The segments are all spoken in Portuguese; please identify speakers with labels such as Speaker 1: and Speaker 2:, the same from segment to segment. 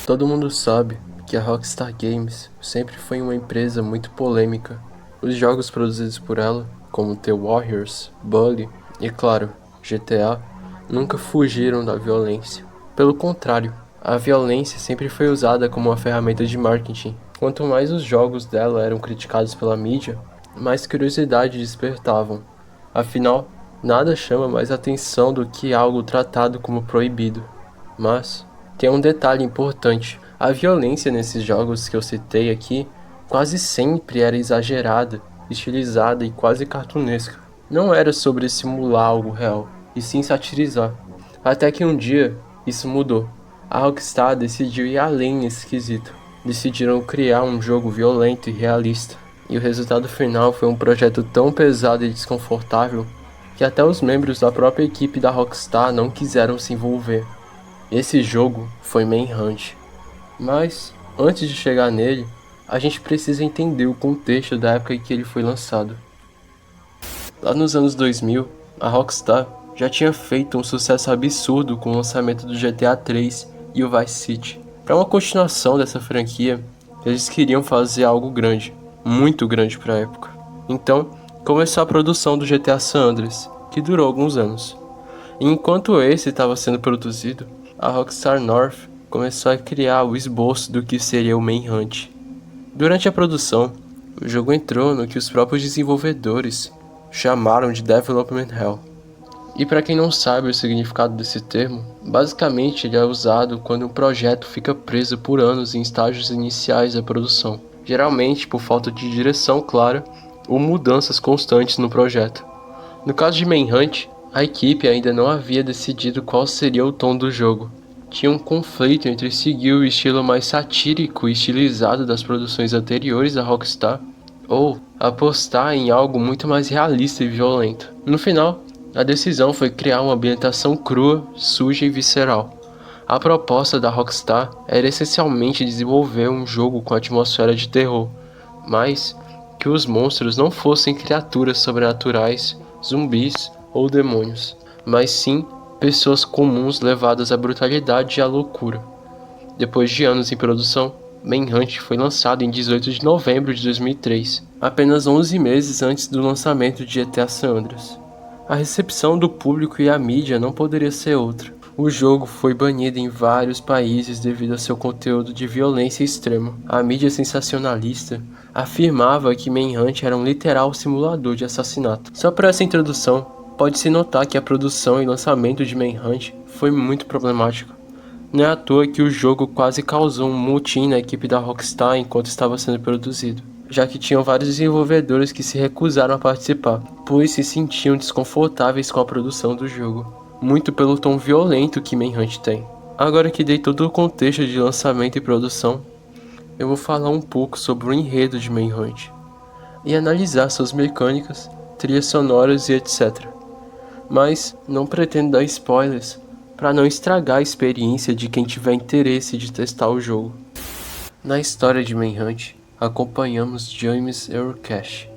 Speaker 1: Todo mundo sabe que a Rockstar Games sempre foi uma empresa muito polêmica. Os jogos produzidos por ela, como The Warriors, Bully e, claro, GTA, nunca fugiram da violência. Pelo contrário, a violência sempre foi usada como uma ferramenta de marketing. Quanto mais os jogos dela eram criticados pela mídia, mais curiosidade despertavam. Afinal, nada chama mais atenção do que algo tratado como proibido. Mas tem um detalhe importante: a violência nesses jogos que eu citei aqui quase sempre era exagerada, estilizada e quase cartunesca. Não era sobre simular algo real, e sim satirizar. Até que um dia isso mudou. A Rockstar decidiu ir além nesse quesito. Decidiram criar um jogo violento e realista. E o resultado final foi um projeto tão pesado e desconfortável que até os membros da própria equipe da Rockstar não quiseram se envolver. Esse jogo foi Manhunt. Mas, antes de chegar nele, a gente precisa entender o contexto da época em que ele foi lançado. Lá nos anos 2000, a Rockstar já tinha feito um sucesso absurdo com o lançamento do GTA 3 e o Vice City. Para uma continuação dessa franquia, eles queriam fazer algo grande, muito grande para a época. Então, começou a produção do GTA San Andreas, que durou alguns anos. E enquanto esse estava sendo produzido, a Rockstar North começou a criar o esboço do que seria o Manhunt. Durante a produção, o jogo entrou no que os próprios desenvolvedores chamaram de Development Hell. E para quem não sabe o significado desse termo, basicamente ele é usado quando um projeto fica preso por anos em estágios iniciais da produção, geralmente por falta de direção clara ou mudanças constantes no projeto. No caso de Manhunt, a equipe ainda não havia decidido qual seria o tom do jogo. Tinha um conflito entre seguir o estilo mais satírico e estilizado das produções anteriores da Rockstar ou apostar em algo muito mais realista e violento. No final, a decisão foi criar uma ambientação crua, suja e visceral. A proposta da Rockstar era essencialmente desenvolver um jogo com atmosfera de terror, mas que os monstros não fossem criaturas sobrenaturais, zumbis ou demônios, mas sim pessoas comuns levadas à brutalidade e à loucura. Depois de anos em produção, Manhunt foi lançado em 18 de novembro de 2003, apenas 11 meses antes do lançamento de GTA San Andreas. A recepção do público e a mídia não poderia ser outra. O jogo foi banido em vários países devido a seu conteúdo de violência extrema. A mídia sensacionalista afirmava que Manhunt era um literal simulador de assassinato. Só por essa introdução, pode-se notar que a produção e lançamento de Manhunt foi muito problemático. Não é à toa que o jogo quase causou um motim na equipe da Rockstar enquanto estava sendo produzido, já que tinham vários desenvolvedores que se recusaram a participar, pois se sentiam desconfortáveis com a produção do jogo, muito pelo tom violento que Manhunt tem. Agora que dei todo o contexto de lançamento e produção, eu vou falar um pouco sobre o enredo de Manhunt e analisar suas mecânicas, trilhas sonoras e etc. Mas não pretendo dar spoilers para não estragar a experiência de quem tiver interesse de testar o jogo. Na história de Manhunt, acompanhamos James Earl Cash,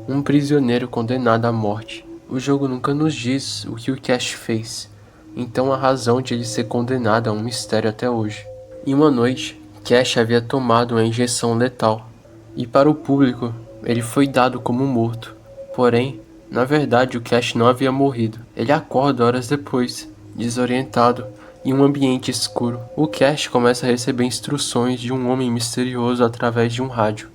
Speaker 1: um prisioneiro condenado à morte. O jogo nunca nos diz o que o Cash fez, então a razão de ele ser condenado é um mistério até hoje. Em uma noite, Cash havia tomado uma injeção letal, e para o público, ele foi dado como morto. Porém, na verdade o Cash não havia morrido. Ele acorda horas depois, desorientado, em um ambiente escuro. O Cash começa a receber instruções de um homem misterioso através de um rádio.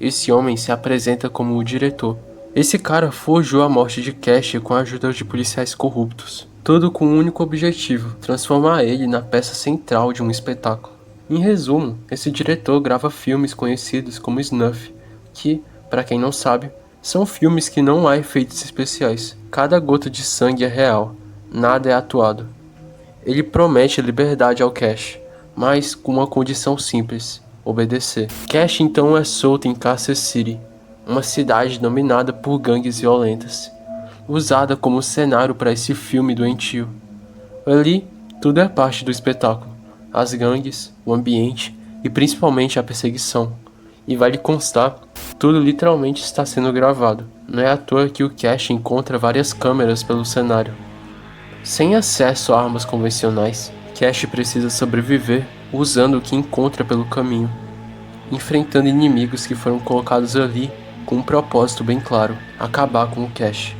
Speaker 1: Esse homem se apresenta como o diretor. Esse cara forjou a morte de Cash com a ajuda de policiais corruptos. Tudo com um único objetivo: transformar ele na peça central de um espetáculo. Em resumo, esse diretor grava filmes conhecidos como snuff, que, para quem não sabe, são filmes que não há efeitos especiais. Cada gota de sangue é real, nada é atuado. Ele promete liberdade ao Cash, mas com uma condição simples: obedecer. Cash então é solto em Kansas City, uma cidade dominada por gangues violentas, usada como cenário para esse filme doentio. Ali, tudo é parte do espetáculo: as gangues, o ambiente e principalmente a perseguição. E vale constar, tudo literalmente está sendo gravado. Não é à toa que o Cash encontra várias câmeras pelo cenário. Sem acesso a armas convencionais, Cash precisa sobreviver usando o que encontra pelo caminho, enfrentando inimigos que foram colocados ali com um propósito bem claro: acabar com o Cash.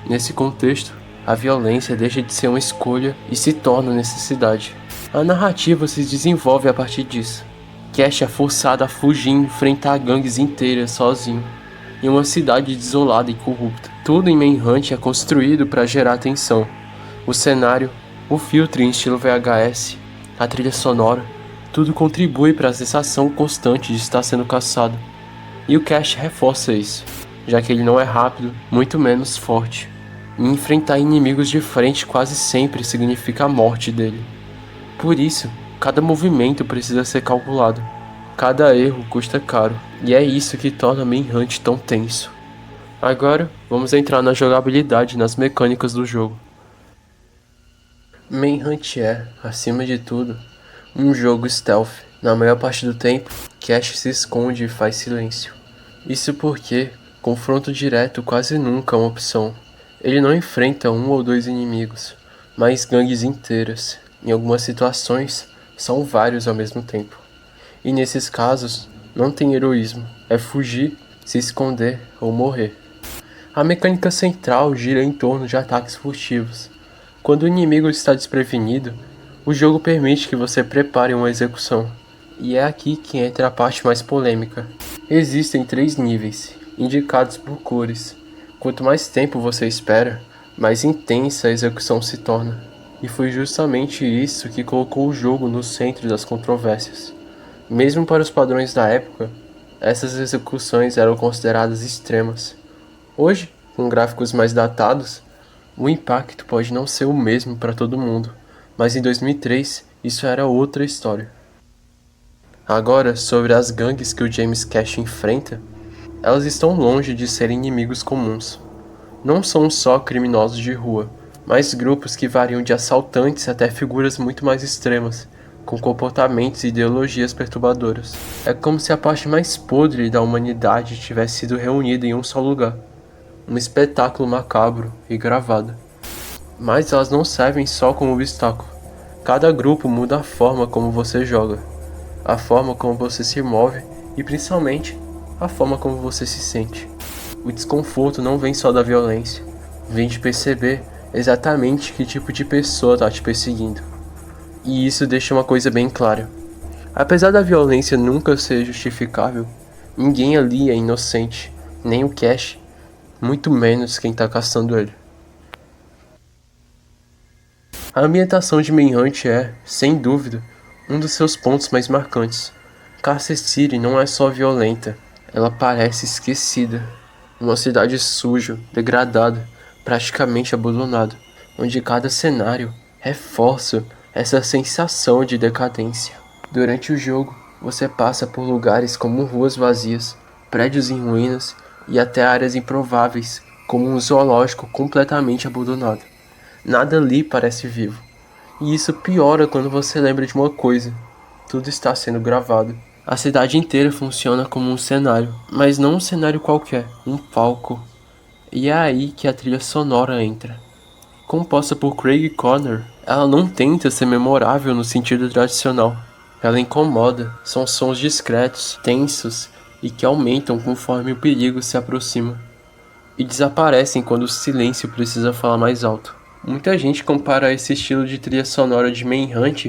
Speaker 1: Nesse contexto, a violência deixa de ser uma escolha e se torna necessidade. A narrativa se desenvolve a partir disso. Cash é forçado a fugir e enfrentar gangues inteiras sozinho, em uma cidade desolada e corrupta. Tudo em Manhunt é construído para gerar tensão. O cenário, o filtro em estilo VHS, a trilha sonora, tudo contribui para a sensação constante de estar sendo caçado. E o Cash reforça isso, já que ele não é rápido, muito menos forte. E enfrentar inimigos de frente quase sempre significa a morte dele. Por isso, cada movimento precisa ser calculado. Cada erro custa caro, e é isso que torna Manhunt tão tenso. Agora, vamos entrar na jogabilidade e nas mecânicas do jogo. Manhunt é, acima de tudo, um jogo stealth. Na maior parte do tempo, Cash se esconde e faz silêncio. Isso porque confronto direto quase nunca é uma opção. Ele não enfrenta um ou dois inimigos, mas gangues inteiras. Em algumas situações, são vários ao mesmo tempo. E nesses casos, não tem heroísmo, é fugir, se esconder ou morrer. A mecânica central gira em torno de ataques furtivos. Quando o inimigo está desprevenido, o jogo permite que você prepare uma execução. E é aqui que entra a parte mais polêmica. Existem 3 níveis, indicados por cores. Quanto mais tempo você espera, mais intensa a execução se torna. E foi justamente isso que colocou o jogo no centro das controvérsias. Mesmo para os padrões da época, essas execuções eram consideradas extremas. Hoje, com gráficos mais datados, o impacto pode não ser o mesmo para todo mundo, mas em 2003 isso era outra história. Agora, sobre as gangues que o James Cash enfrenta, elas estão longe de serem inimigos comuns. Não são só criminosos de rua, mas grupos que variam de assaltantes até figuras muito mais extremas, com comportamentos e ideologias perturbadoras. É como se a parte mais podre da humanidade tivesse sido reunida em um só lugar. Um espetáculo macabro e gravado. Mas elas não servem só como obstáculo. Cada grupo muda a forma como você joga, a forma como você se move e principalmente a forma como você se sente. O desconforto não vem só da violência, vem de perceber exatamente que tipo de pessoa está te perseguindo. E isso deixa uma coisa bem clara. Apesar da violência nunca ser justificável, ninguém ali é inocente, nem o Cash, muito menos quem está caçando ele. A ambientação de Manhunt é, sem dúvida, um dos seus pontos mais marcantes. Carcer City não é só violenta, ela parece esquecida. Uma cidade suja, degradada, praticamente abandonada, onde cada cenário reforça essa sensação de decadência. Durante o jogo, você passa por lugares como ruas vazias, prédios em ruínas e até áreas improváveis, como um zoológico completamente abandonado. Nada ali parece vivo. E isso piora quando você lembra de uma coisa: tudo está sendo gravado. A cidade inteira funciona como um cenário, mas não um cenário qualquer, um palco. E é aí que a trilha sonora entra. Composta por Craig Connor, ela não tenta ser memorável no sentido tradicional. Ela incomoda, são sons discretos, tensos e que aumentam conforme o perigo se aproxima. E desaparecem quando o silêncio precisa falar mais alto. Muita gente compara esse estilo de trilha sonora de Manhunt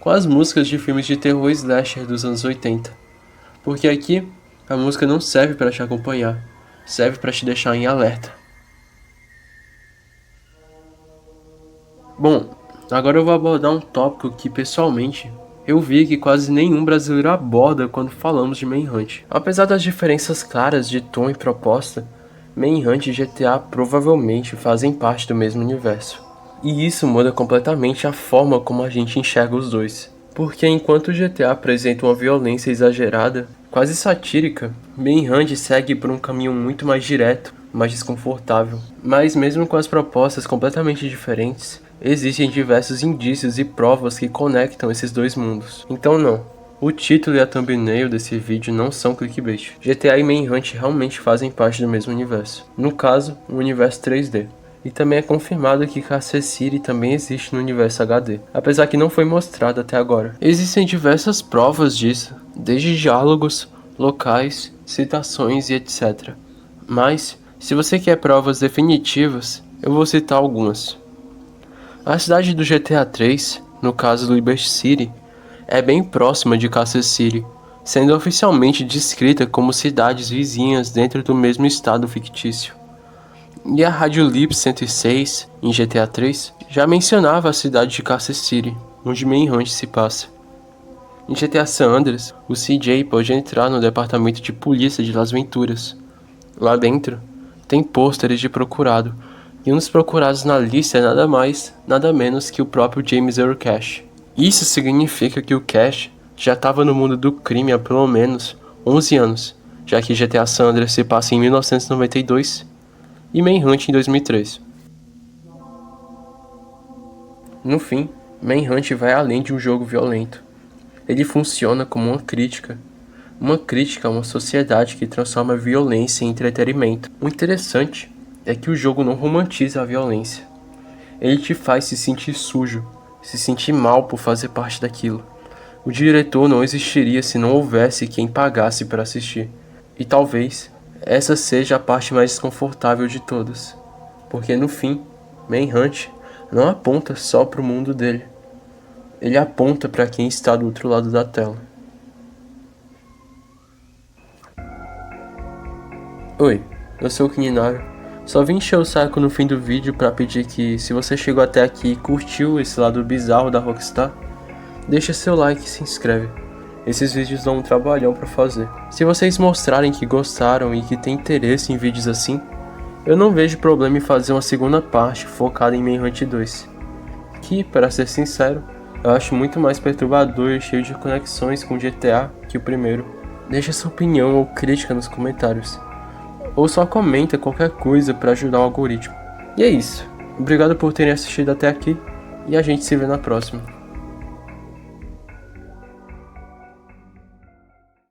Speaker 1: com as músicas de filmes de terror slasher dos anos 80. Porque aqui, a música não serve para te acompanhar, serve para te deixar em alerta. Bom, agora eu vou abordar um tópico que, pessoalmente, eu vi que quase nenhum brasileiro aborda quando falamos de Manhunt. Apesar das diferenças claras de tom e proposta, Manhunt e GTA provavelmente fazem parte do mesmo universo. E isso muda completamente a forma como a gente enxerga os dois. Porque enquanto o GTA apresenta uma violência exagerada, quase satírica, Manhunt segue por um caminho muito mais direto, mais desconfortável. Mas mesmo com as propostas completamente diferentes, existem diversos indícios e provas que conectam esses dois mundos. Então não, o título e a thumbnail desse vídeo não são clickbait. GTA e Manhunt realmente fazem parte do mesmo universo. No caso, um universo 3D. E também é confirmado que Kansas City também existe no universo HD, apesar que não foi mostrado até agora. Existem diversas provas disso, desde diálogos, locais, citações e etc. Mas, se você quer provas definitivas, eu vou citar algumas. A cidade do GTA 3, no caso Liberty City, é bem próxima de Kansas City, sendo oficialmente descrita como cidades vizinhas dentro do mesmo estado fictício. E a Rádio Lib 106, em GTA 3, já mencionava a cidade de Kansas City, onde Manhunt se passa. Em GTA San Andreas, o CJ pode entrar no departamento de polícia de Las Venturas. Lá dentro, tem pôsteres de procurado, e um dos procurados na lista é nada mais, nada menos que o próprio James Earl Cash. Isso significa que o Cash já estava no mundo do crime há pelo menos 11 anos, já que GTA San Andreas se passa em 1992 e Manhunt em 2003. No fim, Manhunt vai além de um jogo violento. Ele funciona como uma crítica a uma sociedade que transforma a violência em entretenimento. O interessante é que o jogo não romantiza a violência. Ele te faz se sentir sujo, se sentir mal por fazer parte daquilo. O diretor não existiria se não houvesse quem pagasse para assistir. E talvez essa seja a parte mais desconfortável de todas, porque no fim, Manhunt não aponta só para o mundo dele. Ele aponta para quem está do outro lado da tela. Oi, eu sou o Kininaro. Só vim encher o saco no fim do vídeo para pedir que, se você chegou até aqui e curtiu esse lado bizarro da Rockstar, deixa seu like e se inscreve. Esses vídeos dão um trabalhão para fazer. Se vocês mostrarem que gostaram e que tem interesse em vídeos assim, eu não vejo problema em fazer uma segunda parte focada em Manhunt 2, que, para ser sincero, eu acho muito mais perturbador e cheio de conexões com GTA que o primeiro. Deixa sua opinião ou crítica nos comentários, ou só comenta qualquer coisa para ajudar o algoritmo. E é isso. Obrigado por terem assistido até aqui, e a gente se vê na próxima.